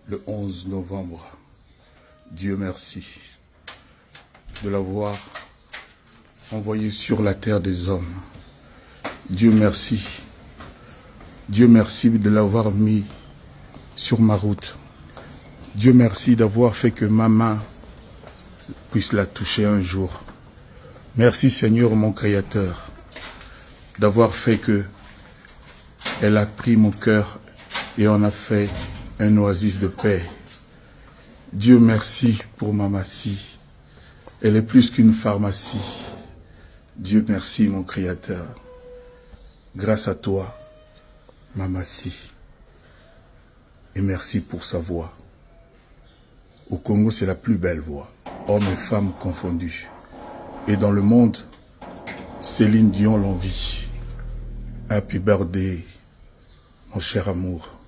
le 11 novembre. Dieu merci de l'avoir envoyé sur la terre des hommes. Dieu merci. Dieu merci de l'avoir mis sur ma route. Dieu merci d'avoir fait que ma main puisse la toucher un jour. Merci Seigneur mon Créateur d'avoir fait que elle a pris mon cœur et en a fait un oasis de paix. Dieu merci pour ma Massie. Elle est plus qu'une pharmacie. Dieu merci mon Créateur. Grâce à toi, ma Massie. Et merci pour sa voix. Au Congo, c'est la plus belle voix. Hommes et femmes confondus. Et dans le monde, Céline Dion l'envie. Happy birthday, mon cher amour.